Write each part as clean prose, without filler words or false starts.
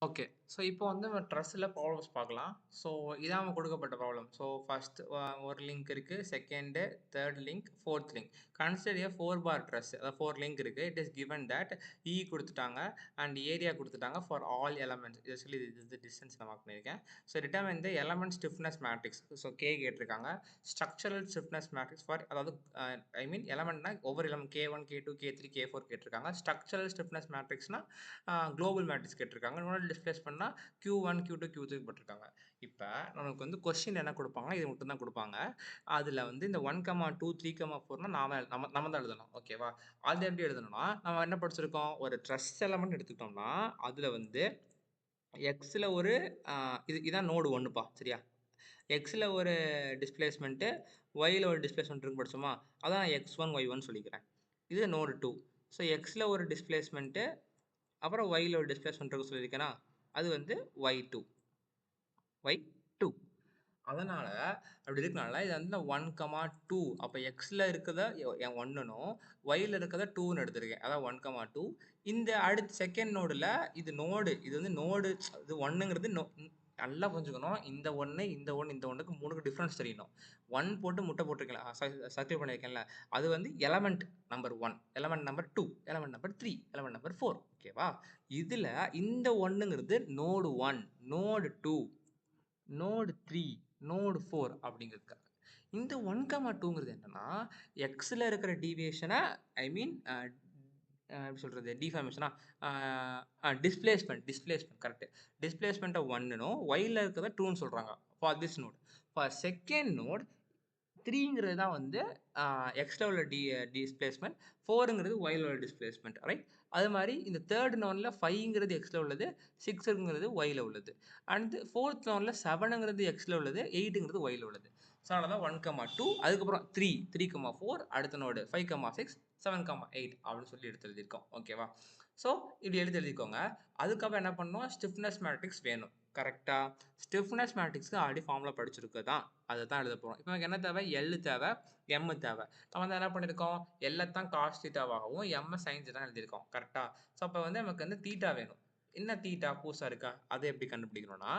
Okay. So இப்போ வந்து நம்ம ட்ரஸ்ட்ல ப்ராப்ளம்ஸ் பார்க்கலாம். ஸோ இதான் நமக்கு கொடுக்கப்பட்ட ப்ராப்ளம். ஸோ ஃபர்ஸ்ட் ஒரு லிங்க் இருக்கு. Second, third link, fourth link. Consider a 4 bar truss. அதாவது 4 லிங்க் இருக்கு. It is given that E குடுத்துட்டாங்க அண்ட் ஏரியா குடுத்துட்டாங்க ஃபார் ஆல் எலமெண்ட்ஸ். இது ஆக்சுவலி இது டிஸ்டன்ஸ் நான் மார்க் பண்ணியிருக்கேன். So determine the element stiffness matrix. So K கேட்டிருக்காங்க. Structural stiffness matrix for அதாவது ஐ மீன் எலமெண்ட்னா ஒவ்வொரு element K1, K2, K3, K4 கேட்டிருக்காங்க. ஸ்ட்ரக்சரல் ஸ்டிஃப்னஸ் மேட்ரிக்ஸ்னா குளோபல் மேட்ரிக்ஸ் கேட்டிருக்காங்க. இன்னொன்று டிஸ்பிளேஸ்மெண்ட்னா Q1, Q2, Q3 போட்டிருக்காங்க. இப்போ நமக்கு வந்து கொஸ்டின் என்ன கொடுப்பாங்க, இது மட்டும் தான் கொடுப்பாங்க. அதில் வந்து இந்த 1, 2, 3, 4னா நம்ம தான் எழுதணும். ஓகேவா? அது எப்படி எழுதணும்னா நம்ம என்ன படிச்சிருக்கோம், ஒரு ட்ரஸ் எலமெண்ட் எடுத்துக்கிட்டோம்னா அதில் வந்து எக்ஸில் ஒரு இதான் நோடு 1பா, சரியா? எக்ஸில் ஒரு டிஸ்பிளேஸ்மெண்ட்டு, ஒயில் ஒரு டிஸ்பிளேஸ்மெண்ட் இருக்கு படிச்சோமா, அதான் X1, Y1 சொல்லிக்கிறேன். இது நோடு 2. ஸோ எக்ஸில் ஒரு டிஸ்பிளேஸ்மெண்ட்டு, அப்புறம் ஒயில் ஒரு டிஸ்பிளேஸ்மெண்ட் இருக்கு சொல்லியிருக்கேனா, அது வந்து Y2. Y2. அதனால அப்படி இருக்கனால இது வந்து 1, 2. அப்போ எக்ஸில் இருக்கிறத 1னும் ஒயில் இருக்கிறத 2ன்னு எடுத்திருக்கேன். அதான் 1, 2. இந்த அடுத்த செகண்ட் நோடில் இது நோடு, இது வந்து நோடு, இது 1ங்கிறது நல்லா புரிஞ்சுக்கணும். இந்த 1, இந்த 1, இந்த 1க்கு 3க்கு டிஃப்ரென்ஸ் தெரியணும். 1 போட்டு முட்டை போட்டிருக்கேன், சர்க்கிள் பண்ணியிருக்கேன்ல, அது வந்து element number 1, element number 2, element number 3, element number 4. ஓகேவா? இதில் இந்த 1ங்கிறது நோடு 1, நோடு 2, நோடு 3, நோடு 4 அப்படிங்கிறதுக்காக. இந்த 1, 2ங்கிறது என்னன்னா எக்ஸில் இருக்கிற டீவியேஷனை ஐ மீன் எப்படி சொல்கிறது, டிஃபார்மேஷனா, டிஸ்பிளேஸ்மெண்ட் கரெக்டு. டிஸ்பிளேஸ்மெண்ட்டை 1னும் ஒயில் இருக்கிறத 2ன்னு சொல்கிறாங்க for this node. For second node 3ங்கிறது தான் வந்து எக்ஸ்ட்ரா உள்ள டிஸ்பிளேஸ்மெண்ட், 4ங்கிறது ஒயில் உள்ள டிஸ்பிளேஸ்மெண்ட், ரைட்? அது மாதிரி இந்த தேர்ட் நோனில் 5ங்கிறது எக்ஸில் உள்ளது, 6ங்கிறது ஒயில் உள்ளது, அண்ட் ஃபோர்த் நோனில் 7ங்கிறது எக்ஸில் உள்ளது, 8ங்கிறது ஒயில் உள்ளது. ஸோ அதனால தான் 1, 2, அதுக்கப்புறம் 3, 4, அடுத்த நோடு 5, 6, 7, 8 அப்படின்னு சொல்லி எடுத்து எழுதியிருக்கோம். ஓகேவா? ஸோ இப்படி எடுத்து எழுதிக்கோங்க. அதுக்கப்புறம் என்ன பண்ணணும், ஸ்டிஃப்னஸ் மேட்ரிக்ஸ் வேணும். கரெக்டாக ஸ்டிஃப்னஸ் மேட்ரிக்ஸ்க்கு ஆல்ரெடி ஃபார்முலா படிச்சிருக்கு தான், அதை தான் எழுத போகிறோம். இப்போ எனக்கு என்ன தேவை, எல் தேவை, எம் தேவை. நம்ம வந்து என்ன பண்ணியிருக்கோம், எல்லை தான் காஸ் தீட்டாவாகவும் எம் சைன் தீட்டா எழுதியிருக்கோம். கரெக்டாக? ஸோ அப்போ வந்து நமக்கு வந்து தீட்டா வேணும். என்ன தீட்டா புதுசாக இருக்கா, அதை எப்படி கண்டுபிடிக்கணும்னா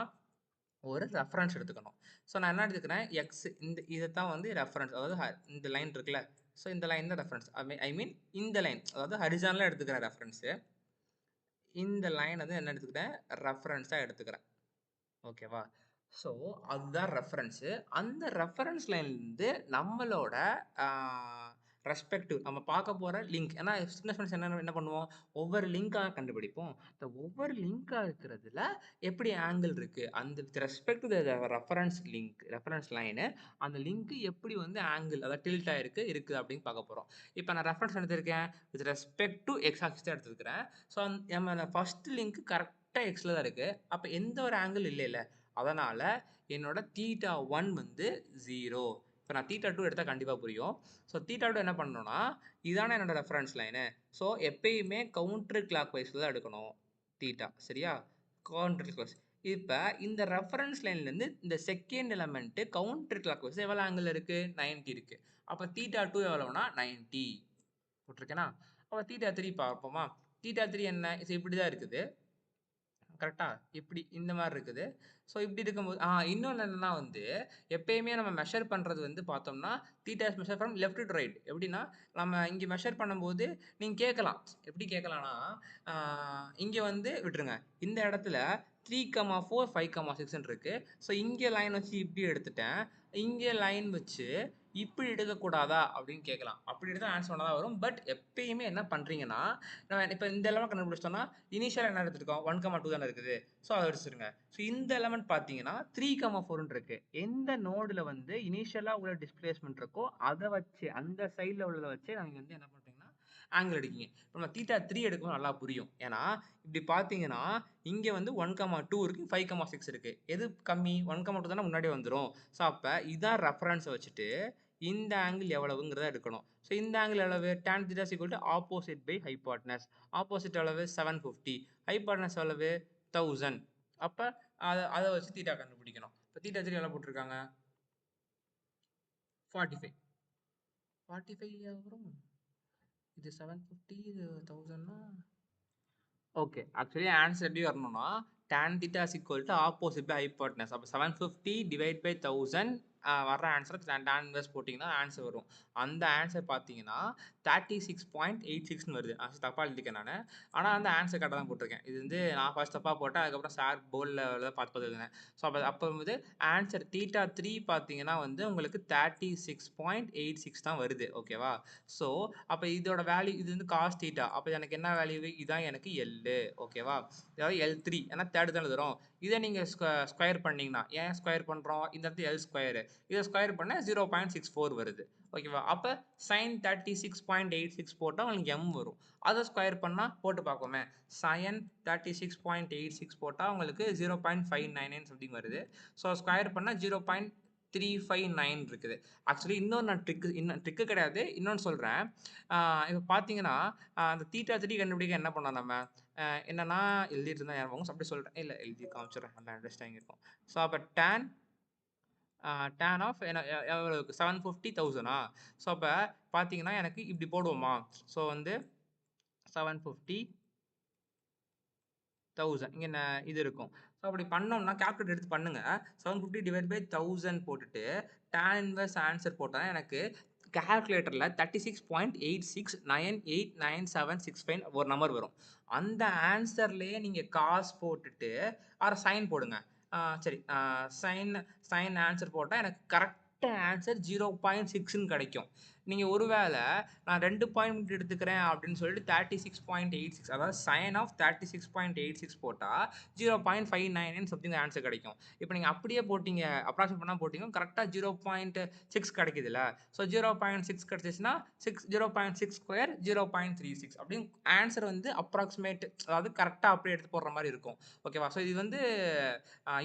ஒரு ரெஃபரன்ஸ் எடுத்துக்கணும். ஸோ நான் என்ன எடுத்துக்கிறேன், எக்ஸ், இதை தான் வந்து ரெஃபரன்ஸ், அதாவது இந்த லைன் இருக்குல்ல, ஸோ இந்த லைன் தான் ரெஃபரன்ஸ். ஐ மீன் இந்த லைன், அதாவது ஹரிசானலாக எடுத்துக்கிறேன் ரெஃபரன்ஸு. இந்த லைன் வந்து என்ன எடுத்துக்கிறேன், ரெஃபரன்ஸாக எடுத்துக்கிறேன். ஓகேவா? ஸோ அதுதான் ரெஃபரன்ஸு. அந்த ரெஃபரன்ஸ் லைன்லேருந்து நம்மளோட ரெஸ்பெக்டிவ் நம்ம பார்க்க போகிற லிங்க், ஏன்னா ஸ்டிஃப்னஸ் என்ன பண்ணுவோம், ஒவ்வொரு லிங்காக கண்டுபிடிப்போம். இந்த ஒவ்வொரு லிங்காக இருக்கிறதுல எப்படி ஆங்கிள் இருக்குது, அந்த with respect to the reference link, reference line, அந்த லிங்க்கு எப்படி வந்து ஆங்கிள், அதாவது டில்ட் ஆகிருக்கு இருக்குது அப்படின்னு பார்க்க போகிறோம். இப்போ நான் ரெஃபரன்ஸ் எடுத்திருக்கேன் with respect to X axis தான் எடுத்துருக்கிறேன். ஸோ நம்ம ஃபர்ஸ்ட் லிங்க் கரெக்டாக எக்ஸில் தான் இருக்குது. அப்போ எந்த ஒரு ஆங்கிள் இல்லைல்ல, அதனால் என்னோட θ1 வந்து 0. இப்போ நான் θ2 எடுத்தால் கண்டிப்பாக புரியும். ஸோ θ2 என்ன பண்ணணும்னா, இதானே என்னோட ரெஃபரன்ஸ் லைனு. ஸோ எப்பயுமே கவுண்டர் கிளாக் வைஸில் தான் எடுக்கணும் தீட்டா, சரியா? Counter clock. இப்போ இந்த ரெஃபரன்ஸ் லைன்லேருந்து இந்த second element counter clock wise எவ்வளோ ஆங்கிள் இருக்குது, 90 இருக்குது. அப்போ θ2 எவ்வளோனா 90 போட்டிருக்கேனா. அப்போ θ3 பார்ப்போமா. θ3 என்ன, இப்படி தான் இருக்குது. கரெக்டா? இப்படி இந்த மாதிரி இருக்குது. ஸோ இப்படி இருக்கும்போது இன்னொன்று என்னன்னா வந்து எப்பயுமே நம்ம மெஷர் பண்ணுறது வந்து பார்த்தோம்னா theta is measure from left to right. எப்படின்னா நம்ம இங்கே மெஷர் பண்ணும்போது நீங்கள் கேட்கலாம், எப்படி கேட்கலாம்னா இங்கே வந்து விட்டுருங்க, இந்த இடத்துல 3, 4, 5, 6 இருக்கு. ஸோ இங்கே லைன் வச்சு இப்படி எடுத்துட்டேன், இங்கே லைன் வச்சு இப்படி எடுக்கக்கூடாதா அப்படின்னு கேட்கலாம். அப்படி எடுத்தால் ஆன்சர் பண்ணால் தான் வரும். பட் எப்பயுமே என்ன பண்ணுறீங்கன்னா, நம்ம இப்போ இந்த எலமெண்ட் கண்டுபிடிச்சோம்னா இனிஷியலாக என்ன எடுத்துருக்கோம், 1, 2 தானே இருக்குது. ஸோ அதை வச்சுருங்க. ஸோ இந்த எலமெண்ட் பார்த்தீங்கன்னா 3, 4 இருக்கு. எந்த நோடில் வந்து இனிஷியலாக உள்ள டிஸ்பிளேஸ்மெண்ட் இருக்கோ அதை வச்சு, அந்த சைடில் உள்ளதை வச்சு நாங்கள் வந்து என்ன பண்ணுறீங்கன்னா ஆங்கிள் எடுக்கீங்க. இப்போ நம்ம θ3 எடுக்கணும், நல்லா புரியும். ஏன்னா இப்படி பார்த்தீங்கன்னா இங்கே வந்து 1, 2 இருக்குது, 5, 6 இருக்குது. எது கம்மி, 1, 2 தானே முன்னாடி வந்துடும். ஸோ அப்போ இதான் ரெஃபரன்ஸை வச்சுட்டு இந்த ஆங்கிள் எவ்வளவுங்கிறத எடுக்கணும். ஸோ இந்த ஆங்கிள் எவ்வளவு, tan θ equal to opposite by hypotenuse. Opposite எவ்வளவு, 750. ஹைபாட்னஸ் எவ்வளவு, 1000. அப்போ அதை வச்சு தீட்டா கண்டுபிடிக்கணும். இப்போ θ3 எவ்வளோ போட்டிருக்காங்க, 45. 45 வரும். இது 750, இது 1000னா ஓகே. ஆக்சுவலி ஆன்சர் எப்படி வரணும்னா tan theta is equal to opposite by hypotenuse. அப்போ 750 divide by 1000 வர்ற ஆன்சர் tan இன்வெர்ஸ் போட்டிங்கன்னா ஆன்சர் வரும். அந்த ஆன்சர் பார்த்தீங்கன்னா 36.86ன்னு வருது. தப்பாக எழுதிக்கேன் நான். ஆனால் அந்த ஆன்சர் கரெக்டாக தான் போட்டிருக்கேன். இது வந்து நான் ஃபர்ஸ்ட் தப்பாக போட்டேன். அதுக்கப்புறம் சார் போர்டில் பார்த்து எழுதினேன். ஸோ அப்போ வந்து ஆன்சர் தீட்டா 3 பார்த்தீங்கன்னா வந்து உங்களுக்கு 36.86 தான் வருது. ஓகேவா? ஸோ அப்போ இதோட வேல்யூ இது வந்து காஸ் தீட்டா. அப்போ எனக்கு என்ன வேல்யூ? இதான் எனக்கு எல்லு. ஓகேவா? அதாவது L3 ஏன்னா தேர்ட் தான் எழுதுறோம். இதை நீங்கள் ஸ்கொயர் பண்ணீங்கன்னா ஏன் ஸ்கொயர் பண்ணுறோம்? இந்த இடத்துல எல் ஸ்கொயரு. இதை ஸ்கொயர் பண்ணால் 0.64 வருது. ஓகேவா? அப்போ sin 36.86 போட்டால் உங்களுக்கு M வரும். அதை ஸ்கொயர் பண்ணால் போட்டு பார்ப்போமே. sin 36.86 போட்டால் உங்களுக்கு 0.599 சம்திங் வருது. ஸோ ஸ்கொயர் பண்ணால் 0.359 இருக்குது. ஆக்சுவலி நான் ட்ரிக்கு கிடையாது, இன்னொன்று சொல்கிறேன். இப்போ பார்த்தீங்கன்னா அந்த தீட்டா 3 கண்டுபிடிக்க என்ன பண்ணோம் நம்ம? என்னன்னா எழுதிட்டு இருந்தா யாரும் அப்படி சொல்கிறேன். இல்லை எழுதி காமிச்சிடுறேன், நல்லா அண்டர்ஸ்டாண்டிங் இருக்கும். ஸோ அப்போ tan ஆஃப் என்ன எவ்வளோக்கு 750,000. ஸோ அப்போ பார்த்தீங்கன்னா எனக்கு இப்படி போடுவோமா? ஸோ வந்து 750,000 இங்கே இது இருக்கும். ஸோ அப்படி பண்ணோம்னா கால்குலேட் எடுத்து பண்ணுங்க. 750 டிவைட் பை 1000 போட்டுட்டு tan இன்வெர்ஸ் ஆன்சர் போட்டால் எனக்கு கால்குலேட்டரில் 36.86989765 ஒரு நம்பர் வரும். அந்த ஆன்சர்லேயே நீங்கள் காசு போட்டுட்டு சைன் போடுங்க. சரி, சைன் ஆன்சர் போட்டால் எனக்கு கரெக்டாக ஆன்சர் 0.6ன்னு கிடைக்கும். நீங்கள் ஒருவேளை நான் 2 பாயிண்ட் எடுத்துக்கிறேன் அப்படின்னு சொல்லிட்டு 36.86 அதாவது சைன் ஆஃப் 36.86 போட்டால் 0.599 சம்திங் ஆன்சர் கிடைக்கும். இப்போ நீங்கள் அப்படியே போட்டிங்க, அப்ராக்சிமேட் பண்ணால் போட்டிங்க, கரெக்டாக 0.6 கிடைக்குதுல்ல. ஸோ 0.6 கிடச்சிச்சுன்னா 0.6 ஸ்கொயர் 0.36 அப்படின்னு ஆன்சர் வந்து அப்ராக்சிமேட், அதாவது கரெக்டாக அப்படியே எடுத்து போடுற மாதிரி இருக்கும். ஓகேவா? ஸோ இது வந்து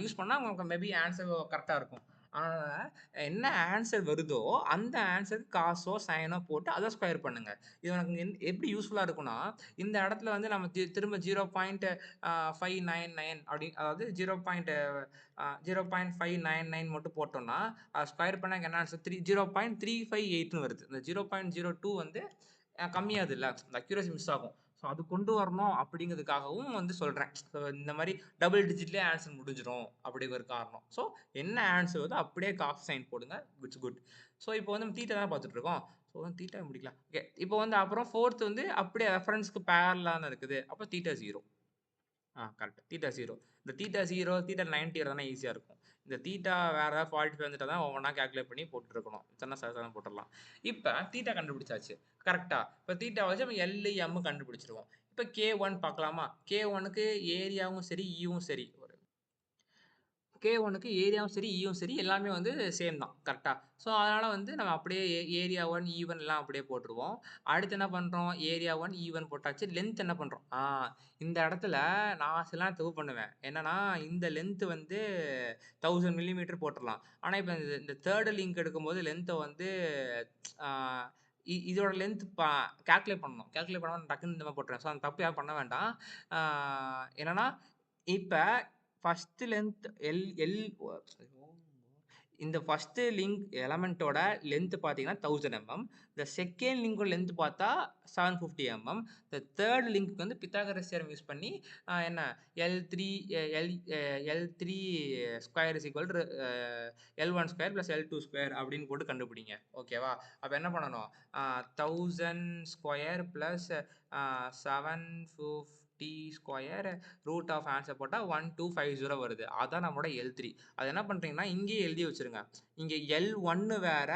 யூஸ் பண்ணால் உங்களுக்கு மேபி ஆன்சர் கரெக்டாக இருக்கும். அதனால் என்ன ஆன்சர் வருதோ அந்த ஆன்சருக்கு காசோ சைனோ போட்டு அதை ஸ்கொயர் பண்ணுங்கள். இது உனக்கு எப்படி யூஸ்ஃபுல்லாக இருக்குன்னா, இந்த இடத்துல வந்து நம்ம திரும்ப 0.599 அப்படி, அதாவது 0.599 மட்டும் போட்டோம்னா ஸ்கொயர் பண்ணால் என்ன ஆன்சர் 0.358ன்னு வருது. இந்த 0.02 வந்து கம்மியாது இல்லை, இந்த அக்யூரசி மிஸ் ஆகும். ஸோ அது கொண்டு வரணும் அப்படிங்கிறதுக்காகவும் வந்து சொல்கிறேன். ஸோ இந்த மாதிரி டபுள் டிஜிட்லேயே ஆன்சர் முடிஞ்சிடும் அப்படிங்கிற ஒரு காரணம். ஸோ என்ன ஆன்சர் வந்து அப்படியே காசு சைன் போடுங்க. It's good. ஸோ இப்போ வந்து நம்ம தீட்டா தான் பார்த்துட்டு இருக்கோம். ஸோ வந்து தீட்டா முடிக்கலாம். ஓகே, இப்போ வந்து அப்புறம் ஃபோர்த் வந்து அப்படியே ரெஃபரன்ஸ்க்கு பேரலான இருக்குது. அப்போ தீட்டா 0. கரெக்ட். தீட்டா 0. இந்த தீட்டா 0 தீட்டா 90 வரதுனா ஈஸியாக இருக்கும். இந்த தீட்டா வேறு ஏதாவது 45 வந்துட்டு தான் ஒவ்வொன்றா கேல்குலேட் பண்ணி போட்டுருக்கணும். இத்தனை சாதாரண போட்டுடலாம். இப்போ தீட்டா கண்டுபிடிச்சாச்சு கரெக்டாக. இப்போ தீட்டா வச்சு நம்ம எல் எம் கண்டுபிடிச்சிருவோம். இப்போ K1 பார்க்கலாமா? K1க்கு ஏரியாவும் சரி ஈவும் சரி, K1க்கு ஏரியாவும் சரி ஈயும் சரி எல்லாமே வந்து சேம் தான் கரெக்டாக. ஸோ அதனால் வந்து நம்ம அப்படியே ஏரியா 1 E1 எல்லாம் அப்படியே போட்டுருவோம். அடுத்து என்ன பண்ணுறோம்? ஏரியா 1 E1 போட்டாச்சு. லென்த் என்ன பண்ணுறோம்? இந்த இடத்துல நான் சிலாம் தப்பு பண்ணுவேன். என்னன்னா இந்த லென்த் வந்து 1000 மில்லிமீட்டர் போட்டுடலாம். ஆனால் இப்போ இந்த தேர்டு லிங்க் எடுக்கும்போது லென்த்தை வந்து இதோட லென்த் கால்குலேட் பண்ணணும். கால்குலேட் பண்ணாமல் டக்குன்னு இந்த மாதிரி போட்டுறேன். ஸோ அந்த தப்பு யாரும் பண்ண வேண்டாம். என்னன்னா இப்போ ஃபர்ஸ்ட் லென்த் இந்த ஃபர்ஸ்ட் லிங்க் எலமெண்ட்டோட லென்த் பார்த்தீங்கன்னா 1000 mm. இந்த செகண்ட் லிங்கோட லென்த் பார்த்தா 750 mm. இந்த தேர்ட் லிங்க்கு வந்து பித்தாகரஸ் தியரம் யூஸ் பண்ணி என்ன L3 square is equal to L1 square plus L2 square அப்படின்னு போட்டு கண்டுபிடிங்க. ஓகேவா? அப்போ என்ன பண்ணணும்? 1000 square plus 750 square root of answer போட்டால் 1250 வருது. அதான் நம்மளோட L3. அது என்ன பண்ணுறீங்கன்னா இங்கேயே எழுதி வச்சுருங்க. இங்கே L1 வேற,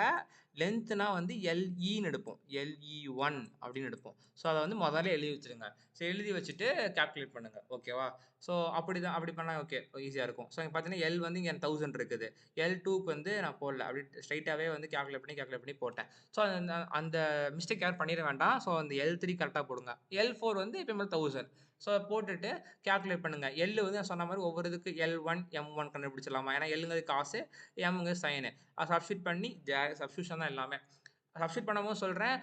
லென்த்னா வந்து LEன்னு எடுப்போம். LE1 அப்படின்னு எடுப்போம். ஸோ அதை வந்து முதல்ல எழுதி வச்சுருங்க. ஸோ எழுதி வச்சுட்டு கால்குலேட் பண்ணுங்கள். ஓகேவா? ஸோ அப்படி பண்ணால் ஓகே ஈஸியாக இருக்கும். ஸோ இங்கே பார்த்தீங்கன்னா L வந்து இங்கே 1000 இருக்குது. L2க்கு வந்து நான் போடல, அப்படி ஸ்ட்ரைட்டாகவே வந்து கால்குலேட் பண்ணி போட்டேன். ஸோ அந்த மிஸ்டேக் யாரும் பண்ணிட வேண்டாம். ஸோ அந்த L3 கரெக்டாக போடுங்க. L4 வந்து இப்போ 1000. ஸோ போட்டுட்டு கால்குலேட் பண்ணுங்கள். எல் வந்து நான் சொன்ன மாதிரி ஒவ்வொரு இதுக்கு L1 M1 கண்டுபிடிச்சிடலாமா? ஏன்னா எல்லுங்கிறது காசு, எம்ங்கிறது சைனு. அதை சப்ஸ்டியூட் பண்ணி சப்ஸ்டியூஷன் தான் எல்லாமே. சப்ஸ்டியூட் பண்ணும்போது சொல்கிறேன்,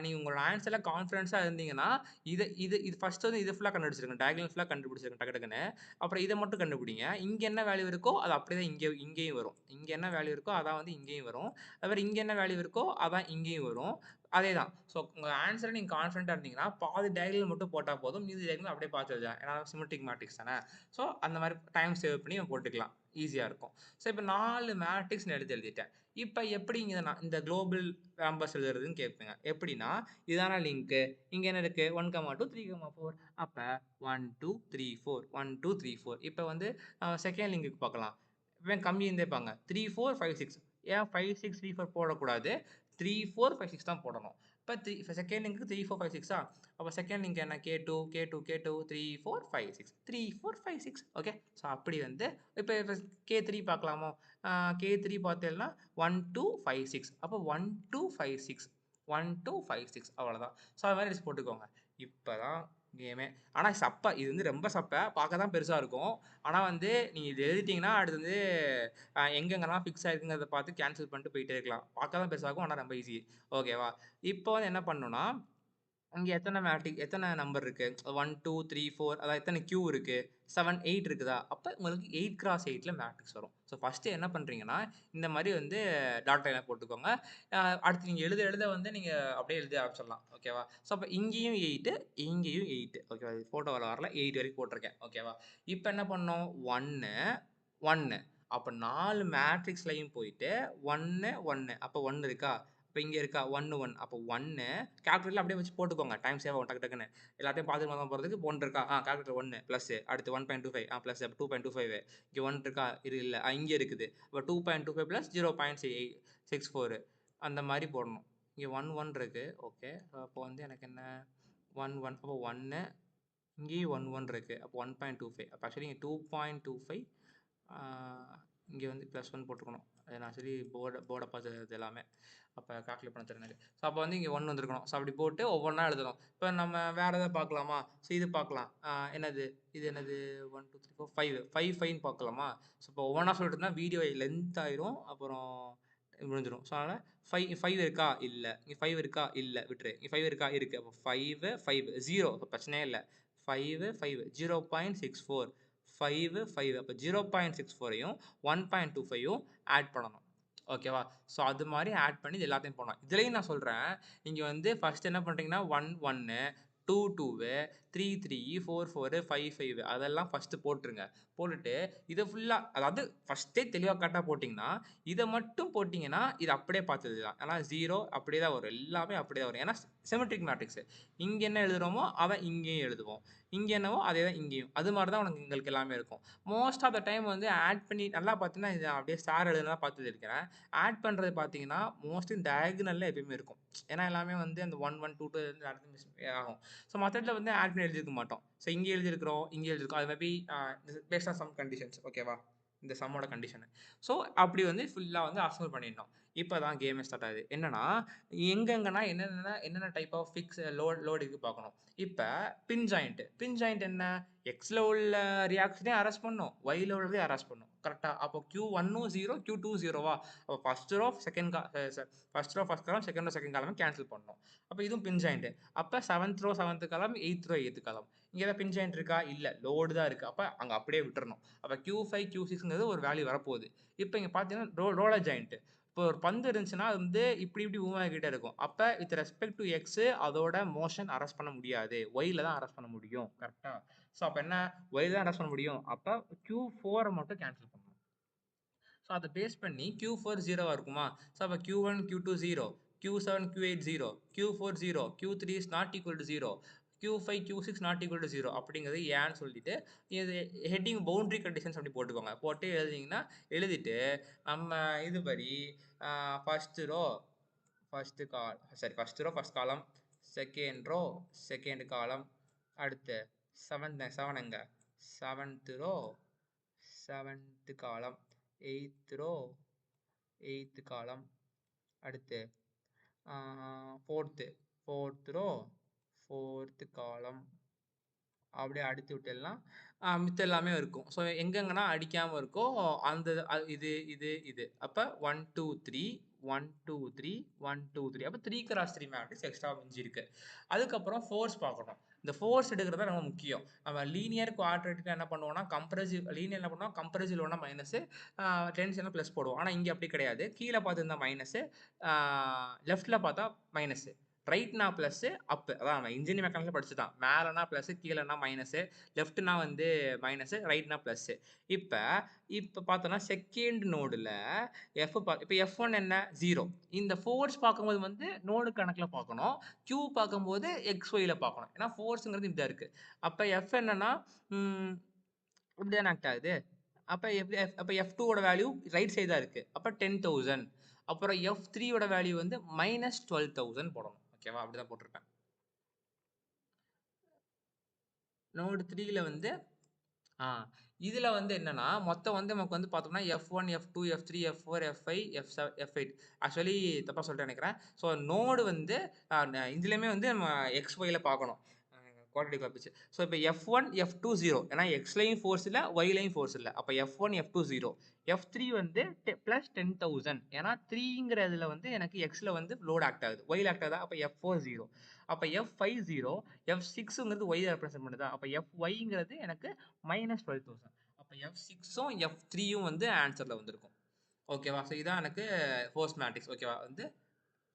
நீங்கள் உங்களோட ஆன்சரில் கான்ஃபிடன்ஸாக இருந்தீங்கன்னா இது ஃபஸ்ட்டு வந்து இது ஃபுல்லாக கண்டுபிடிச்சிருங்க. டயக்னல் ஃபுல்லாக கண்டுபிடிச்சிருங்க டக்கு டக்குன்னு. அப்புறம் இதை மட்டும் கண்டுபிடிங்க. இங்கே என்ன வேல்யூ இருக்கோ அது அப்படியே தான் இங்கேயும் வரும். இங்கே என்ன வேல்யூ இருக்கோ அதான் வந்து இங்கேயும் வரும். அதுமாதிரி இங்கே என்ன வேல்யூ இருக்கோ அதான் இங்கேயும் வரும். அதேதான். ஸோ உங்க ஆன்ஸர நீங்க கான்ஃபிடென்ட்டா இருந்தீங்கன்னா, பாதி டயகனல் மட்டும் போட்டா போதும். மீதி டயகனல் அப்படியே பார்த்து எழுதலாம். ஏன்னா சிமெட்ரிக் மேட்ரிக்ஸ் தானே. ஸோ அந்த மாரி டைம் சேவ் பண்ணி நம்ம போட்டுக்கலாம். ஈஸியா இருக்கும். ஸோ இப்ப 4 மேட்ரிக்ஸ் நான் எடுத்து எழுதிட்டேன். இப்ப எப்படி இங்க நான் இந்த குளோபல் நம்பர்ஸ் எழுதுறதுன்னு கேட்பீங்க. எப்படின்னா, இதான லிங்க்கு. இங்க என்ன இருக்கு? 1, 2, 3, 4 அப்ப 1, 2, 3, 4 1, 2, 3, 4 இப்ப வந்து செகண்ட் லிங்க்குக்கு பார்க்கலாம். இவன் கம்மி இருந்தேப்பாங்க. 3, 4, 5, 6 ஏன் 5, 6, 3, 4 போடக்கூடாது? 3, 4, 5, 6 தான் போடணும். இப்ப செகண்ட் லிங்க்க்கு 3, 4, 5, 6 அப்ப செகண்ட் லிங்க் என்ன? K2, K2, K2, 3, 4, 5, 6 3, 4, 5, 6 okay. So அப்படி வந்து இப்ப K3 பார்க்கலாமோ? K3 பார்த்தேன்னா 1, 2, 5, 6 அப்போ 1, 2, 5, 6 1, 2, 5, 6 அவ்வளோதான். ஸோ அது மாரி லிஸ்ட் போட்டுக்கோங்க. இப்பதான் கேமே. ஆனா சப்ப இது வந்து ரொம்ப சப்ப. பார்க்க தான் பெருசா இருக்கும். ஆனா வந்து நீங்க இது எழுதிட்டீங்கன்னா, அடுத்து வந்து எங்கெங்கலாம் ஃபிக்ஸ் ஆயிருக்குங்கிறத பார்த்து கேன்சல் பண்ணிட்டு போயிட்டே இருக்கலாம். பார்க்க தான் பெருசா இருக்கும். ஆனா ரொம்ப ஈஸி. ஓகேவா? இப்போ வந்து என்ன பண்ணணும்னா, இங்க எத்தன நம்பர் இருக்கு? 1, 2, 3, 4 அதாவது எத்தன கியூ இருக்கு? 7, 8 இருக்குதா? அப்ப உங்களுக்கு 8x8ல மேட்ரிக்ஸ் வரும். ஸோ ஃபர்ஸ்ட்டு என்ன பண்றீங்கன்னா, இந்த மாரி வந்து டாட் லைனா போட்டுக்கோங்க. அடுத்து நீங்க எழுத வந்து நீங்க அப்படியே எழுத ஆரம்பிச்சிடலாம். ஓகேவா? ஸோ அப்ப இங்கேயும் 8 இங்கேயும் 8 ஓகேவா? இது ஃபோட்டோல வரல 8 வரைக்கும் போட்டிருக்கேன். ஓகேவா? இப்ப என்ன பண்ணணும்? 1, 1 அப்ப 4 மேட்ரிக்ஸ்லயும் போயிட்டு 1, 1 அப்ப 1 இருக்கா? இப்ப இங்க இருக்கா? 1, 1 அப்போ 1 கால்குலேட்டர்ல அப்படியே வச்சு போட்டுக்கோங்க. டைம் சேவ் ஆகும் டக்கு டக்குன்னு. எல்லாத்தையும் பார்த்துட்டு மொத்தமா போறதுக்கு 1 இருக்கா? கால்குலேட்டர் 1 பிளஸ் அடுத்து 1.25 பிளஸ் 2.25 இங்க 1 இருக்கா? இல்ல. இங்க இருக்குது. அப்ப 2.25 பிளஸ் 0.64 அந்த மாரி போடணும். இங்க 1, 1 இருக்கு. ஓகே. அப்போ வந்து எனக்கு என்ன 1, 1 அப்போ 1 இங்கேயும் 1, 1 இருக்கு. அப்போ 1.25 அப்ப ஆக்சுவலி இங்க 2.25 ஆ இங்க வந்து +1 போட்டுருக்கணும். அது நான் ஆக்சுவலி போர்ட பார்த்து எழுதுறது எல்லாமே. அப்ப கால்குலேட் பண்ண தெரியல எனக்கு. ஸோ அப்ப வந்து இங்க 1 வந்திருக்கணும். ஸோ அப்படி போட்டு ஒவ்வொன்னா எழுதணும். இப்ப நம்ம வேற ஏதாவது பார்க்கலாமா? ஸோ இது பார்க்கலாம். என்னது? இது என்னது? 1, 2, 3, 4, 5 5ன்னு பார்க்கலாமா? ஸோ இப்போ ஒவ்வொன்னா சொல்லிட்டு இருந்தா வீடியோ லென்த் ஆயிரும். அப்புறம் முடிஞ்சிரும். ஸோ அதனால 5 இருக்கா? இல்ல. இங்க 5 இருக்கா? இல்ல. விட்டுரு. இங்க 5 இருக்கா? இருக்கு. அப்ப 5 5 0 பிரச்சனையே இல்ல. 5 5 0.64 5 5 அப்ப 0.64யும் 1.25யும் ஆட் பண்ணணும். ஓகேவா? ஸோ அது மாரி ஆட் பண்ணி இது எல்லாத்தையும் போடணும். இதுலயும் நான் சொல்றேன். நீங்க வந்து ஃபர்ஸ்ட் என்ன பண்றீங்கன்னா 1 1 2 2 3 3 4 4 5 5 அதெல்லாம் ஃபர்ஸ்ட் போட்டுருங்க. போட்டுட்டு இத ஃபுல்லா அதாவது ஃபர்ஸ்ட்டே தெளிவா கரெக்ட்டா போட்டீங்கன்னா, இத மட்டும் போட்டீங்கன்னா, இது அப்படியே பார்த்து எழுதலாம். ஆனா 0 அப்படியே தான் வரும். எல்லாமே அப்படியே தான் வரும். ஏன்னா சிமெட்ரிக் மேட்ரிக்ஸ். இங்க என்ன எழுதுறோமோ, அத இங்கேயும் எழுதுவோம். இங்க என்னவோ அதே தான் இங்கேயும். அது மாரி தான் உங்களுக்கு எல்லாமே இருக்கும். மோஸ்ட் ஆஃப் த டைம் வந்து ஆட் பண்ணி நல்லா பார்த்தீங்கன்னா, இது அப்படியே ஸ்டார் எழுதுனதா பார்த்து எழுதியிருக்கிறேன். ஆட் பண்றது பார்த்தீங்கன்னா, மோஸ்ட்லி டயகனல்ல எப்பயுமே இருக்கும். ஏன்னா எல்லாமே வந்து அந்த 1 1 2 2 நடந்து மிஸ் ஆகும். ஸோ மத்த இடத்துல வந்து ஆட் பண்ணி எழுதியிருக்க மாட்டோம். ஸோ இங்க எழுதியிருக்கிறோம், இங்க எழுதியிருக்கோம். அது maybe based on some conditions ஓகேவா? இந்த சம்மோட கண்டிஷன். ஸோ அப்படி வந்து ஃபுல்லா வந்து அசெம்பிள் பண்ணிடணும். இப்ப தான் கேமே ஸ்டார்ட் ஆகுது. என்னன்னா, எங்கெங்கன்னா என்னென்ன டைப் ஆஃப் ஃபிக்ஸ் லோட் இருக்கு பார்க்கணும். இப்ப பின் ஜாயிண்ட் என்ன? எக்ஸ்ல உள்ள ரியாக்ஷனையும் அரெஸ்ட் பண்ணும். ஒய்ல உள்ளதையும் அரெஸ்ட் பண்ணும். கரெக்ட்டா? அப்போ Q1ம் 0, Q2 0வா? அப்போ ஃபர்ஸ்ட் ரோ, செகண்ட் கா ச first row first column, second row second காலம கேன்சல் பண்ணணும். அப்ப இதுவும் பின் ஜாயிண்ட். அப்ப 7த் ரோ 7த் காலம், 8த் ரோ 8த் காலம். இங்க ஏதாவது பின் ஜாயிண்ட் இருக்கா? இல்ல. லோடு தான் இருக்கு. அப்ப அங்க அப்படியே விட்டுறணும். அப்ப Q5, Q6ங்கிறது ஒரு வேல்யூ வரப்போகுது. இப்ப இங்க பார்த்தீங்கன்னா ரோலர் ஜாயிண்ட். இப்போ ஒரு பந்து இருந்துச்சுன்னா, அது வந்து இப்டி இப்டி மூவ் ஆகிக்கிட்டே இருக்கும். அப்ப வித் ரெஸ்பெக்ட் டூ எக்ஸ் அதோட மோஷன் அரெஸ்ட் பண்ண முடியாது. ஒய்ல தான் அரெஸ்ட் பண்ண முடியும். கரெக்ட்டா? ஸோ அப்ப என்ன? ஒய்ல தான் அரெஸ்ட் பண்ண முடியும். அப்ப Q4 மட்டும் கேன்சல் பண்ணணும். ஸோ அத பேஸ் பண்ணி Q4 0வா இருக்குமா? ஸோ அப்ப Q1, Q2 0, Q7, Q8 0, Q4 0, Q3 is not equal to 0, Q5, Q6 not equal to 0 அப்படிங்கிறது ஏன்னு சொல்லிட்டு, இது ஹெட்டிங் பவுண்டரி கண்டிஷன்ஸ் அப்படி போட்டுக்கோங்க. போட்டு எழுதினீங்கன்னா, எழுதிட்டு நம்ம இதுபடி first row first row first column, second row second column, அடுத்து 7 எங்க? 7th ரோ 7th காலம், 8th ரோ 8th காலம், அடுத்து 4th ரோ 4th காலம், அப்படியே அடுத்து விட்டுடலாம். மித்த எல்லாமே இருக்கும். ஸோ எங்கெங்கன்னா அடிக்காம இருக்கோ, அந்த இது. அப்ப 1, 2, 3, 1, 2, 3, 1, 2, 3 அப்ப 3 கிராஸ் 3 மேட்ரிக்ஸ் எக்ஸ்ட்ரா மிஞ்சிருக்கு. அதுக்கப்புறம் ஃபோர்ஸ் பார்க்கணும். இந்த ஃபோர்ஸ் எடுக்கிறது தான் ரொம்ப முக்கியம். நம்ம லீனியர் குவாட்ரேட்டிக்ல என்ன பண்ணுவோம்னா, லீனியர் என்ன பண்ணுவோம், கம்ப்ரசிவ்ல வேணா மைனஸு, டென்ஷன்ல பிளஸ் போடுவோம். ஆனா இங்க அப்படி கிடையாது. கீழ பார்த்திருந்தா மைனஸு, லெஃப்ட்ல பார்த்தா மைனஸு. ரைட்னா பிளஸ்ஸு, அப்பு. அதான் நம்ம இன்ஜினியரிங் மெக்கானிக்ஸ்ல படிச்சதுதான். மேலனா பிளஸ்ஸு, கீழனா மைனஸு, லெஃப்ட்னா வந்து மைனஸு, ரைட்னா பிளஸ்ஸு. இப்ப இப்ப பார்த்தோம்னா செகண்ட் நோடுல இப்ப F1 என்ன? 0. இந்த ஃபோர்ஸ் பார்க்கும்போது வந்து நோடு கணக்குல பார்க்கணும். Q பார்க்கும்போது XYல பார்க்கணும். ஏன்னா ஃபோர்ஸ்ங்கிறது இப்படிதான் இருக்கு. அப்ப F என்னன்னா, ம் இப்படி தானே ஆக்ட் ஆகுது. அப்ப F2 ஓட வேல்யூ ரைட் சைடு தான் இருக்கு. அப்ப 10,000. அப்புறம் F3 ஓட வேல்யூ வந்து -12,000 போடணும். ஓகேவா? அப்படிதான் போட்டிருப்பேன். நோடு 3ல வந்து ஆ இதுல வந்து என்னன்னா, மொத்தம் வந்து நமக்கு வந்து பார்த்தோம்னா F1, F2, F3, F4, F5, F8. Actually தப்பா சொல்லிட்டேன்னு நெனைக்கிறேன். ஸோ நோடு வந்து இதுலயுமே வந்து நம்ம XYல பார்க்கணும். குவாட்ரேட்டிக் ஆப்பிச்சு. ஸோ இப்ப F1, F2 0. ஏன்னா Xலயும் ஃபோர்ஸ் இல்ல, Yலயும் ஃபோர்ஸ் இல்ல. அப்ப F1, F2 0. F3 வந்து பிளஸ் 10,000. ஏன்னா 3ங்கிறதுல வந்து எனக்கு Xல வந்து லோட் ஆக்ட் ஆகுது. Yல ஆக்ட் ஆகுதா? அப்ப F4 0. அப்ப F5 0. F6ங்கிறது Y ரெப்ரசென்ட் பண்ணுதா? அப்ப Fyங்கிறது எனக்கு -12,000. அப்ப F6ம் F3யும் வந்து ஆன்சர்ல வந்திருக்கும். ஓகேவா? ஸோ இதான் எனக்கு ஃபோர்ஸ் மேட்ரிக்ஸ். ஓகேவா? வந்து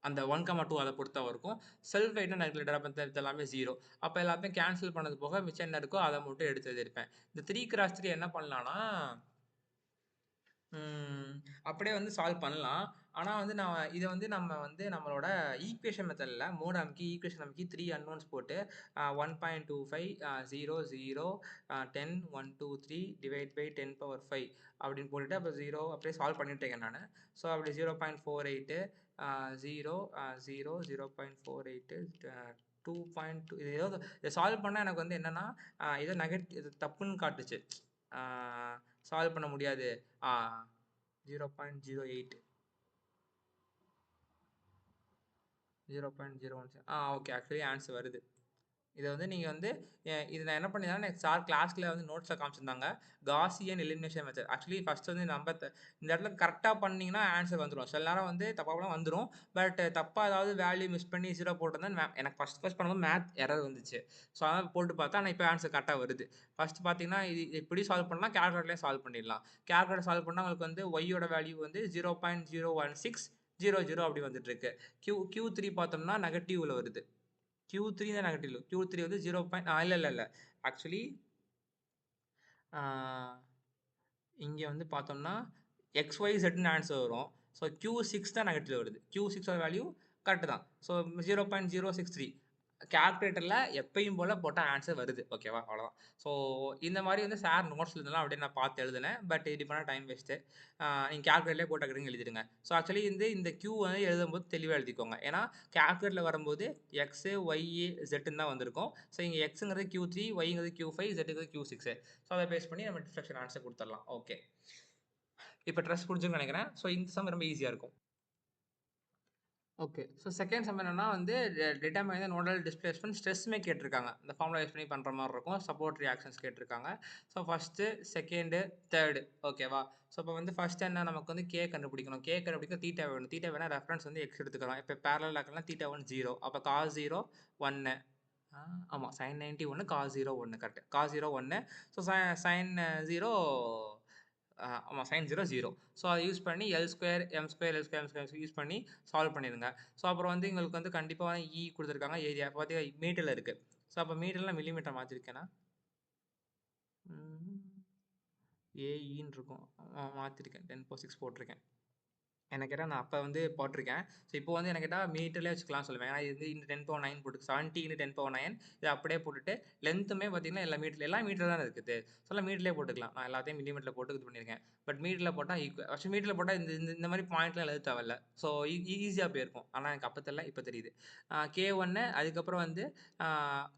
அந்த 1, 2 அத பொறுத்தா இருக்கும். செல்ஃப் வெயிட்னா நெக்லெக்டட் அப்ப இது எல்லாமே 0. அப்ப எல்லாத்தையும் கேன்சல் பண்ணது போக மிச்சம் என்ன இருக்கோ அத மட்டும் எடுத்து எழுதியிருப்பேன். இந்த 3x3 என்ன பண்ணலாம்னா, ம். அப்படியே வந்து சால்வ் பண்ணலாம். ஆனா வந்து நான் இத வந்து நம்ம வந்து நம்மளோட ஈக்குவேஷன் மெத்தட்ல மோட் அமுக்கி, ஈக்குவேஷன் அமுக்கி 3 அன்னோன்ஸ் போட்டு 1.25 0 0 10 1 2 3 டிவைட் பை 10^5 அப்படின்னு போட்டுட்டு அப்புறம் 0 அப்படியே சால்வ் பண்ணிட்டேங்க நானு. ஸோ அப்படி 0.48 0 0 0.48 2.2 இது ஏதோ இத சால்வ் பண்ணா எனக்கு வந்து என்னன்னா, ஏதோ இது தப்புன்னு காட்டுச்சு. ஆ சால்வ் பண்ண முடியாது. ஆ 0.08 0.01 ஓகே. ஆக்சுவலி ஆன்சர் வருது. இத வந்து நீங்க வந்து இது நான் என்ன பண்ணியிருந்தேன்னா, சார் கிளாஸ்ல வந்து நோட்ஸ்ல காமிச்சிருந்தாங்க. Gaussian elimination method. Actually first வந்து இந்த இடத்துல கரெக்ட்டா பண்ணீங்கன்னா ஆன்சர் வந்துரும். சில நேரம் வந்து தப்பா பண்ணா வந்துரும். பட் தப்பா ஏதாவது வேல்யூ மிஸ் பண்ணி 0 போட்டிருந்தா எனக்கு ஃபர்ஸ்ட் பண்ணும்போது மேத் எரர் வந்துச்சு. ஸோ அதனால போட்டு பார்த்தா, ஆனா இப்ப ஆன்சர் கரெக்ட்டா வருது. ஃபர்ஸ்ட் பார்த்தீங்கன்னா, இது இப்படி சால்வ் பண்ணலாம். கால்குலேட்டர்லயே சால்வ் பண்ணிடலாம். கால்குலேட்டர் சால்வ் பண்ணா உங்களுக்கு வந்து y யோட வேல்யூ வந்து 0.01600 அப்படி வந்துட்டு இருக்கு. Q3 பார்த்தோம்னா நெகட்டிவ்ல வருது. Q3 தான் நெகட்டிவ். Q3 வந்து 0. இல்ல. ஆக்சுவலி ஆ இங்க வந்து பார்த்தோம்னா, XYZன்னு ஆன்சர் வரும். ஸோ Q6 தான் நெகட்டிவ்ல வருது. Q6 ஓட வேல்யூ கரெக்ட் தான். ஸோ 0.063 கால்குலேட்டர்ல எப்பயும் போல போட்டா ஆன்சர் வருது. ஓகேவா? அவ்வளோதான். ஸோ இந்த மாரி வந்து சார் நோட்ஸ்ல இருந்தெல்லாம் அப்படியே நான் பார்த்து எழுதினேன். பட் இப்படி பண்ணா டைம் வேஸ்ட்டு. நீங்க கால்குலேட்டர்லயே போட்டு டக்குனு எழுதிடுங்க. ஸோ ஆக்சுவலி வந்து இந்த Q வந்து எழுதும்போது தெளிவா எழுதிக்கோங்க. ஏன்னா கால்குலேட்டர்ல வரும்போது X, Y, Zன்னு தான் வந்திருக்கும். ஸோ இங்க Xங்கிறது Q3, Yங்கிறது Q5, Zங்கிறது Q6. ஸோ அத பேஸ் பண்ணி நம்ம டிஃபரன்ஷியல் ஆன்சர் குடுத்துரலாம். ஓகே. இப்ப ட்ரெஸ் புரிஞ்சுதுன்னு நெனைக்கிறேன். ஸோ இந்த சம் ரொம்ப ஈஸியா இருக்கும். ஓகே. ஸோ செகண்ட் சம் என்னன்னா வந்து டிட்டர்மைன் த நோடல் டிஸ்பிளேஸ்மென்ட் ஸ்ட்ரெஸ்மே கேட்டிருக்காங்க. இந்த ஃபார்முலா யூஸ் பண்ணி பண்ற மாரி இருக்கும். சப்போர்ட் ரியாக்ஷன்ஸ் கேட்டிருக்காங்க. ஸோ ஃபர்ஸ்ட்டு, செகண்டு, தேர்டு ஓகேவா? ஸோ இப்போ வந்து ஃபர்ஸ்ட் என்ன நமக்கு வந்து கே கண்டுபிடிக்கணும். கே கண்டுபிடிக்க தீட்டா வேணும். தீட்டா வேணா ரெஃபரன்ஸ் வந்து எக்ஸ் எடுத்துக்கலாம். இப்போ பேரலல் ஆக்கலாம் தீட்டா 1 0. அப்போ காஸ் 0 1. ஆமா. sin 90 1 cos 0 1 correct. Cos 0 1. So sin 0 ஆமா sin 0 0. ஸோ அத யூஸ் பண்ணி L square, M square, L square, M square use பண்ணி சால்வ் பண்ணிருங்க. ஸோ அப்புறம் வந்து எங்களுக்கு வந்து கண்டிப்பா குடுத்துருக்காங்க. ஏரியா பார்த்தீங்கன்னா மீட்டர்ல இருக்கு. ஸோ அப்ப மீட்டர்ல மில்லிமீட்டர் மாத்திருக்கேனா? ம். ஏஇன்னு இருக்கும். மாத்திருக்கேன். 10^6 போட்டிருக்கேன். என்ன கேட்டா நான் அப்ப வந்து போட்டிருக்கேன். ஸோ இப்போ வந்து என்ன கேட்டா மீட்டர்லயே வச்சுக்கலாம்னு சொல்லுவேன். ஏன்னா இது வந்து 10^9 போட்டு 70 10^9 இத அப்படியே போட்டுட்டு லென்த்துமே பார்த்தீங்கன்னா எல்லாம் மீட்டர்ல தானே இருக்குது. ஸோ எல்லாம் மீட்டர்லயே போட்டுக்கலாம். நான் எல்லாத்தையும் மில்லிமீட்டர்ல போட்டு இது பண்ணியிருக்கேன். பட் மீட்டர்ல போட்டா ஆக்சுவலி மீட்டர்ல போட்டா இந்த இந்த இந்த மாரி பாயிண்ட்லாம் எழுத தேவையில்ல. ஸோ ஈஸியா போயிருக்கும். ஆனா எனக்கு அப்ப தெரியல, இப்ப தெரியுது. K1 அதுக்கப்புறம் வந்து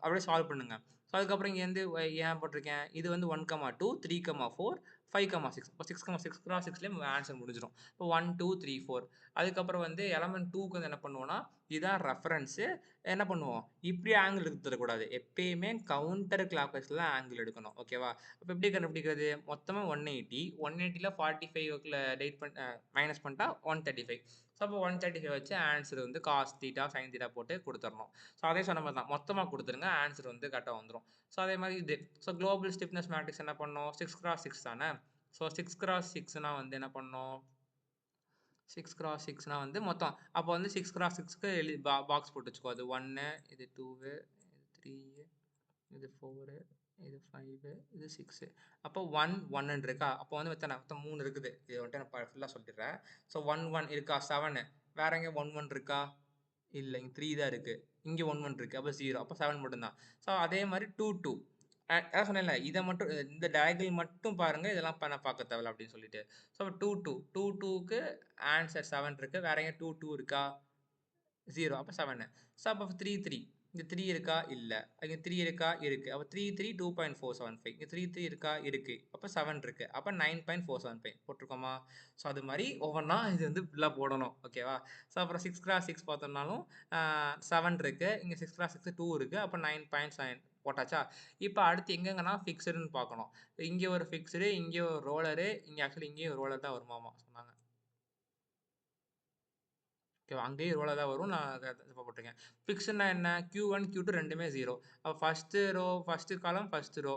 அப்படியே சால்வ் பண்ணுங்க. ஸோ அதுக்கப்புறம் இங்கேருந்து ஏன் போட்டிருக்கேன்? இது வந்து 1, 2, 3, 4, 5, 6. இப்போ 6, 6 × 6லயே ஆன்சர் முடிஞ்சிரும். இப்போ 1, 2, 3, 4 அதுக்கப்புறம் வந்து எலமெண்ட் 2க்கு வந்து என்ன பண்ணுவோம்னா, இதான் ரெஃபரன்ஸு. என்ன பண்ணுவோம், இப்படி ஆங்கிள் எடுத்துறக்கூடாது. எப்பயுமே கவுண்டர் கிளாக் வைஸ்ல தான் ஆங்கிள் எடுக்கணும். ஓகேவா? அப்ப எப்படி கண்டுபிடிக்கிறது? மொத்தமா 180. 180ல 45ல டேட் மைனஸ் பண்ணிட்டா 135. ஸோ அப்போ 135 வச்சு ஆன்சர் வந்து காஸ் தீட்டா, சைன் தீட்டா போட்டு குடுத்துறணும். ஸோ அதே சொன்ன மாரி தான். மொத்தமா குடுத்துருங்க. ஆன்சர் வந்து கரெக்ட்டா வந்துரும். ஸோ அதே மாரி இது. ஸோ குளோபல் ஸ்டிஃப்னஸ் மேட்ரிக்ஸ் என்ன பண்ணோம்? 6x6 தானே. ஸோ 6x6னா வந்து என்ன பண்ணோம்? 6x6னா வந்து மொத்தம். அப்போ வந்து 6x6க்கு பாக்ஸ் போட்டு வச்சுக்கோ. அது 1, இது 2, இது 3, இது 4, இது 5, இது 6. அப்போ 1, 1 இருக்கா? அப்போ வந்து எத்தன? மொத்தம் 3 இருக்குது. இத வந்துட்டு நான் ஃபுல்லா சொல்லிடுறேன். ஸோ 1, 1 இருக்கா? 7. வேற எங்க 1, 1 இருக்கா? இல்ல. இங்க 3 தான் இருக்கு. இங்க 1, 1 இருக்கு. அப்ப 0. அப்ப 7 மட்டும் தான். ஸோ அதே மாரி 2, 2. அதான் சொன்னேன்ல. இத மட்டும் இந்த டயகனல் மட்டும் பாருங்க. இதெல்லாம் பார்க்க தேவையில்ல அப்படின்னு சொல்லிட்டு. ஸோ 2, 2. 2, 2க்கு ஆன்சர் 7 இருக்கு. வேற எங்க 2, 2 இருக்கா? 0. அப்ப 7. ஸோ அப்ப 3, 3. இங்க 3 இருக்கா? இல்ல. இங்க 3 இருக்கா? இருக்கு. அப்ப 3, 3 2.475. இங்க 3, 3 இருக்கா? இருக்கு. அப்ப 7 இருக்கு. அப்ப 9.475 போட்டுருக்கோமா? ஸோ அது மாரி ஒவ்வொன்னா இது வந்து ஃபுல்லா போடணும். ஓகேவா? ஸோ அப்புறம் 6x6 பார்த்தோம்னாலும் 7 இருக்கு. இங்க 6x6 2 இருக்கு. அப்ப 9.7 போட்டாச்சா? இப்ப அடுத்து எங்கெங்கன்னா ஃபிக்ஸ்டுன்னு பார்க்கணும். இங்க ஒரு ஃபிக்ஸ்டு, இங்க ஒரு ரோலரு, இங்க ஆக்சுவலி இங்கேயும் ஒரு ரோலர் தான் வருமாமா சொன்னாங்க. ஓகேவா? அங்கேயும் ரோலா தான் வரும். நான் அத இப்ப போட்டிருக்கேன். ஃபிக்ஸ்டுனா என்ன? Q1, Q2 2மே 0. அப்ப ஃபர்ஸ்ட்டு காலம் ஃபர்ஸ்ட் ரோ.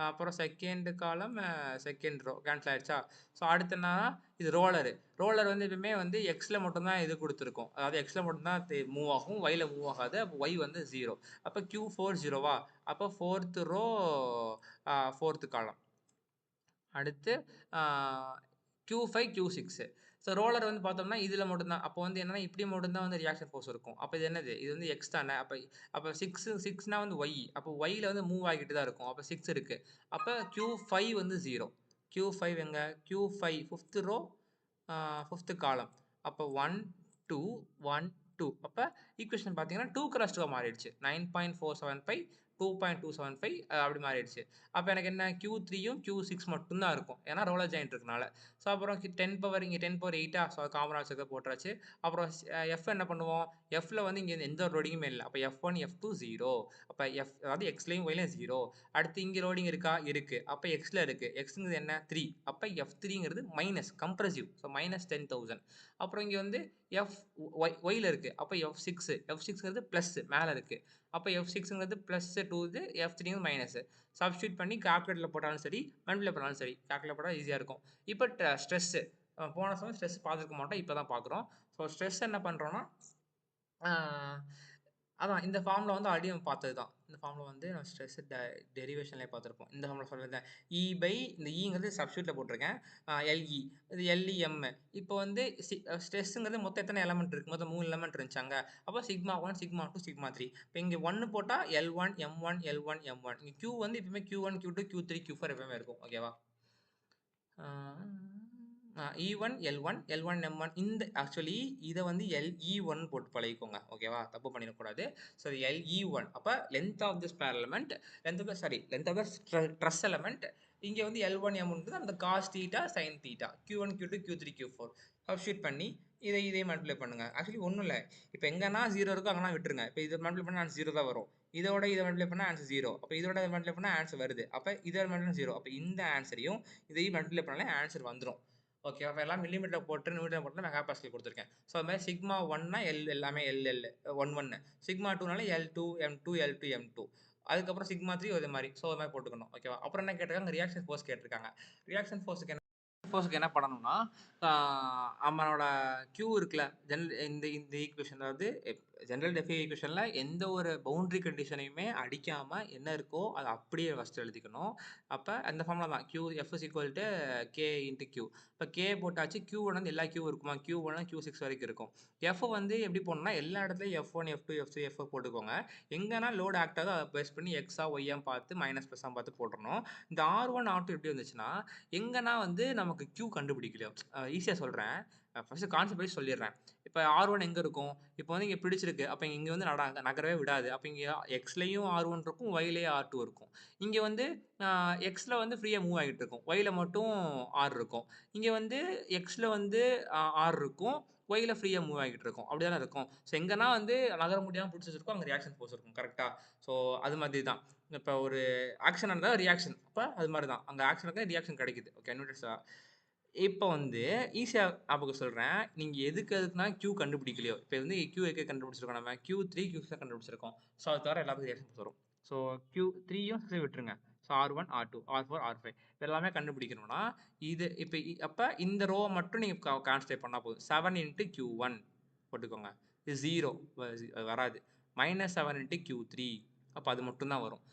அப்புறம் second column second row. Cancel ஆயிடுச்சா? ஸோ அடுத்து என்னன்னா, இது ரோலரு. ரோலர் வந்து எப்பவுமே வந்து எக்ஸ்ல மட்டும் தான் இது குடுத்துருக்கும். அதாவது எக்ஸ்ல மட்டும் தான் மூவ் ஆகும். ஒய்ல மூவ் ஆகாது. அப்ப ஒய் வந்து 0. அப்ப Q4 0வா? அப்ப 4த் ரோ 4த் காலம். அடுத்து ஆ Q5, Q6. ஸோ ரோலர் வந்து பார்த்தோம்னா, இதில மட்டும் தான். அப்போ வந்து என்னன்னா, இப்படி மட்டும் தான் வந்து ரியாக்ஷன் ஃபோர்ஸ் இருக்கும். அப்ப இது என்னது? இது வந்து எக்ஸ் தானே. அப்ப அப்ப 6னா வந்து ஒய். அப்போ ஒய்ல வந்து மூவ் ஆகிட்டு தான் இருக்கும். அப்ப 6 இருக்கு. அப்ப Q5 வந்து 0. Q5 எங்க? Q5 5த் ரோ 5த் காலம். அப்ப 1, 2, 1, 2. அப்ப ஈக்குவேஷன் பார்த்தீங்கன்னா 2x2 மாறிடுச்சு. 9.475, 2.275 அப்படி மாறிடுச்சு. அப்ப எனக்கு என்ன Q3யும் Q6 மட்டும் தான் இருக்கும். ஏன்னா ரோலர் ஜாயின்ட் இருக்கனால. ஸோ அப்புறம் 10 பவர் இங்க 10 பவர் 8 ஸோ காமன் ஆன்சர் போட்டாச்சு. அப்புறம் எஃப் என்ன பண்ணுவோம்? எஃப்ல வந்து இங்க எந்த ஒரு லோடிங்குமே இல்ல. அப்ப F1, F2 0. அப்ப அதாவது எக்ஸ்லயும் ஒய்லயும் 0. அடுத்து இங்க லோடிங் இருக்கா? இருக்கு. அப்ப எக்ஸ்ல இருக்கு. எக்ஸ்ங்கிறது என்ன? 3. அப்ப F3ங்கிறது மைனஸ் கம்ப்ரசிவ். So minus 10,000. அப்புறம் இங்க வந்து எஃப் ஒய்ல இருக்கு. அப்ப F6. F6ங்கிறது பிளஸ் மேல இருக்கு. அப்ப F6ங்கிறது பிளஸ் 2 இது F3ங்கிறது மைனஸ். சப்ஸ்டிட்யூட் பண்ணி கால்குலேட்டர்ல போட்டாலும் சரி, மல்டிப்ளை பண்ணாலும் சரி. கால்குலேட் போட்டா ஈஸியா இருக்கும். இப்ப ஸ்ட்ரெஸ்ஸு. போன சமயம் ஸ்ட்ரெஸ் பார்த்துருக்க மாட்டோம். இப்ப தான் பார்க்குறோம். ஸோ ஸ்ட்ரெஸ் என்ன பண்றோம்னா, ஆ அதான் இந்த ஃபார்முலா வந்து ஆல்ரெடி நம்ம பார்த்தது தான். இந்த ஃபார்முலா வந்து நம்ம ஸ்ட்ரெஸ் டெரிவேஷன்லயே பார்த்துருப்போம். இந்த ஃபார்முலா சொல்லியிருந்தேன். இ பை இந்த ஈங்கிறது சப்ஸ்டிட்யூட்ல போட்டிருக்கேன். எல்இ இது எல்இஎம். இப்போ வந்து ஸ்ட்ரெஸ்ஸுங்கிறது மொத்தம் எத்தனை எலமெண்ட் இருக்கு? மொத்தம் 3 எலமெண்ட் இருந்துச்சு அங்க. அப்போ சிக்மா 1, சிக்மா 2, சிக்மா 3. இப்போ இங்க 1 போட்டா L1, M1, L1, M1. இங்க Q வந்து எப்பவுமே Q1, Q2, Q3, Q4 எப்பவுமே இருக்கும். ஓகேவா? ஆ E1, L1, L1, M1 இந்த ஆக்சுவலி இத வந்து LE1 போட்டு பழகிக்கோங்க. ஓகேவா? தப்பு பண்ணிறக்கூடாது. ஸோ LE1 அப்ப length of this bar element, length of the truss element. இங்க வந்து L1, M1 அந்த cos theta, sine theta. Q1, Q2, Q3, Q4 substitute பண்ணி இதை மல்டிப்ளை பண்ணுங்க. ஆக்சுவலி ஒண்ணும் இல்ல. இப்ப எங்கன்னா 0 இருக்கோ அங்கனா விட்டுருங்க. இப்ப இத மல்டிப்ளை பண்ணா ஆன்சர் 0 தான் வரும். இதோட இத மல்டிப்ளை பண்ணா ஆன்சர் 0. அப்ப இதோட இத மல்டிப்ளை பண்ணா ஆன்சர் வருது. அப்ப இதோட மல்டிப்ளை 0. அப்ப இந்த ஆன்சரையும் இதையும் மல்டிப்ளை பண்ணாலே ஆன்சர் வந்துரும். ஓகே. அப்ப எல்லாம் மில்லிமீட்டர்ல போட்டு நியூட்டன்ல போட்டு மெகா பாஸ்கல் குடுத்துருக்கேன். ஸோ அது மாரி சிக்மா 1னா எல்லாமே L 1 sigma 2னால L2, M2, L2, M2. அதுக்கப்புறம் சிக்மா 3 அதே மாரி. ஸோ அது மாரி போட்டுக்கணும். ஓகேவா? அப்புறம் என்ன கேட்டிருக்காங்க? ரியாக்ஷன் ஃபோர்ஸ் கேட்டிருக்காங்க. ரியாக்ஷன் ஃபோர்ஸ்க்கு என்ன பண்ணணும்னா, ஆ நம்மளோட Q இருக்குல்ல, இந்த இந்த ஈக்குவேஷன் அதாவது ஜெனரல் ஈக்குவேஷன்ல எந்த ஒரு பவுண்டரி கண்டிஷனையுமே அடிக்காம என்ன இருக்கோ அத அப்படியே ஃபர்ஸ்ட் எழுதிக்கணும். அப்ப அந்த ஃபார்முலா தான் F is equal to K into Q. இப்ப K போட்டாச்சு. Q1 வந்து எல்லா Q இருக்குமா? Q1 Q6 வரைக்கும் இருக்கும். F வந்து எப்படி போடணும்னா, எல்லா இடத்துலயும் F1, F2, F3, F4 போட்டுக்கோங்க. எங்கன்னா லோட் ஆக்ட் ஆகுதோ அத பேஸ் பண்ணி எக்ஸா, ஒய்யா பார்த்து மைனஸ், பிளஸ்ஸா பார்த்து போட்டுறணும். இந்த R1, R2 எப்படி வந்துச்சுன்னா, எங்கன்னா வந்து நமக்கு Q கண்டுபிடிக்கலையோ ஈஸியா சொல்றேன். ஃபர்ஸ்ட் கான்செப்ட் வைஸ் சொல்லிடுறேன். இப்ப R1 எங்க இருக்கும்? இப்ப வந்து இங்க பிடிச்சிருக்கு. அப்ப இங்க வந்து நகரவே விடாது. அப்ப இங்க Xலயும் R1 இருக்கும். Yலயும் R2 இருக்கும். இங்க வந்து அ Xல வந்து ஃப்ரீயா மூவ் ஆகிட்டு இருக்கும். Yல மட்டும் R இருக்கும். இங்க வந்து Xல வந்து R இருக்கும். ஒய்ல ஃப்ரீயாக மூவ் ஆகிட்டு இருக்கும். அப்படி தானே இருக்கும். ஸோ எங்கன்னா வந்து நகர முடியாமல் பிடிச்சி வச்சிருக்கோம், அங்கே ரியாக்ஷன் ஃபோர்ஸ் இருக்கும். கரெக்டாக? ஸோ அது மாதிரி தான். இப்போ ஒரு ஆக்ஷன் இருந்தால் ரியாக்ஷன், அப்போ அது மாதிரி தான் அங்கே ஆக்ஷனுக்கு ரியாக்ஷன் கிடைக்குது. ஓகே, நியூட்டன்ஸா. இப்போ வந்து ஈஸியாக ஞாபகம் சொல்கிறேன். நீங்கள் எதுக்குனா Q கண்டுபிடிக்கலையோ, இப்போ வந்து Q எங்கே கண்டுபிடிச்சிருக்கோம், நம்ம Q3 Q6 கண்டுபிடிச்சிருக்கோம். ஸோ அது தவிர எல்லாத்துக்கும் ரியாக்ஷன்ஸ் வரும். ஸோ Q3யும் 6 விட்டுருங்க. So R1 R2 R4 R5 எல்லாமே கண்டுபிடிக்கணும்னா இது இப்போ அப்போ இந்த ரோவை மட்டும் நீங்கள் கான்சன்ட்ரேட் பண்ணால் போதும். 7 × Q1 போட்டுக்கோங்க. இது 0 வராது. -7 × Q3 அப்போ அது மட்டும் தான் வரும்.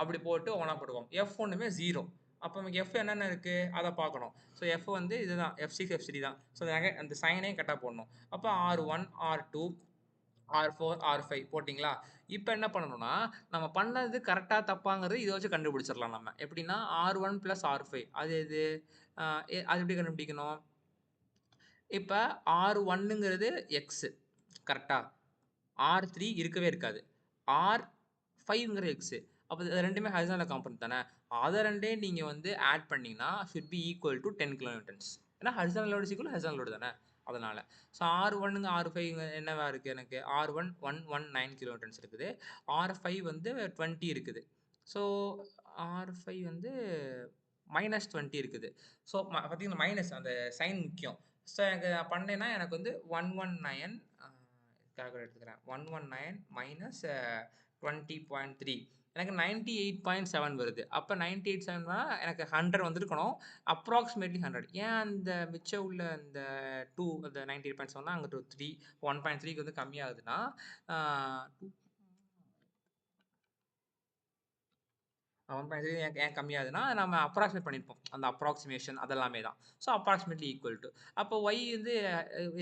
அப்படி போட்டு ஒன்றா போட்டுக்கோங்க. F1மே 0. அப்போ நமக்கு F என்னென்ன இருக்குது அதை பார்க்கணும். ஸோ F வந்து இதுதான் F6 F3 தான். ஸோ அந்த சைனையும் கரெக்டாக போடணும். அப்போ R1 R2 R4 R5 போட்டிங்களா? இப்போ என்ன பண்ணணும்னா நம்ம பண்ணது கரெக்டாக தப்பாங்கிறது இதை வச்சு கண்டுபிடிச்சிடலாம். நம்ம எப்படின்னா R1 + R5 அது எது, அது எப்படி கண்டுபிடிக்கணும்? இப்போ R1ங்கிறது எக்ஸு கரெக்டா? R3 இருக்கவே இருக்காது. R5ங்கிற எக்ஸு. அப்போ இது ரெண்டுமே ஹரிசாண்டல் காம்பவுண்ட் தானே. அதை ரெண்டையும் நீங்கள் வந்து ஆட் பண்ணிங்கன்னா ஷுட் பி ஈக்குவல் டு 10 கிலோநியூட்டன்ஸ். ஏன்னா horizontal load equal horizontal load தானே, அதனால். ஸோ R1ங்க R5ங்க என்னவா இருக்குது, எனக்கு R1 119 கிலோநியூட்டன்ஸ் இருக்குது. R5 வந்து 20 இருக்குது. ஸோ R5 வந்து -20 இருக்குது. ஸோ பார்த்தீங்கன்னா மைனஸ் அந்த சைன் முக்கியம். ஸோ எனக்கு நான் பண்ணேன்னா எனக்கு வந்து 119 கால்குலேட் எடுத்துக்கிறேன். 119 - 20.3 எனக்கு 98.7 வருது. அப்போ 98.7 எனக்கு 100 வந்திருக்கணும். அப்ராக்சிமேட்லி 100. ஏன் அந்த மிச்சம் உள்ள அந்த 2 அந்த 98.7 அங்கே 3 1.3க்கு வந்து கம்மியாகுதுன்னா 1.3 ஏன் கம்மியாகுதுன்னா நம்ம அப்ராக்சிமேட் பண்ணியிருப்போம். அந்த அப்ராக்சிமேஷன் அதெல்லாமே தான். ஸோ அப்ராக்சிமேட்லி ஈக்குவல் டு அப்போ ஒய் வந்து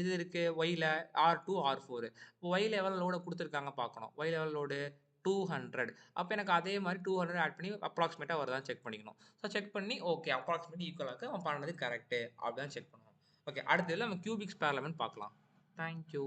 இது இருக்குது ஒய்ல R2 R4. இப்போ ஒய்ல எவ்வளோ லோடை கொடுத்துருக்காங்க பார்க்கணும். Y level load 200. அப்போ எனக்கு அதே மாதிரி 200 ஆட் பண்ணி அப்ராக்சிமேட்டாக வருதான்னு செக் பண்ணிக்கணும். ஸோ செக் பண்ணி ஓகே அப்ராக்சிமேட்லி ஈக்குவலாக இருக்குது, அவன் பண்ணது கரெக்டு அப்படின்னு செக் பண்ணணும். ஓகே, அடுத்ததில் நம்ம கியூபிக் ஸ்பேர்லமென்ட் பார்க்கலாம். தேங்க்யூ.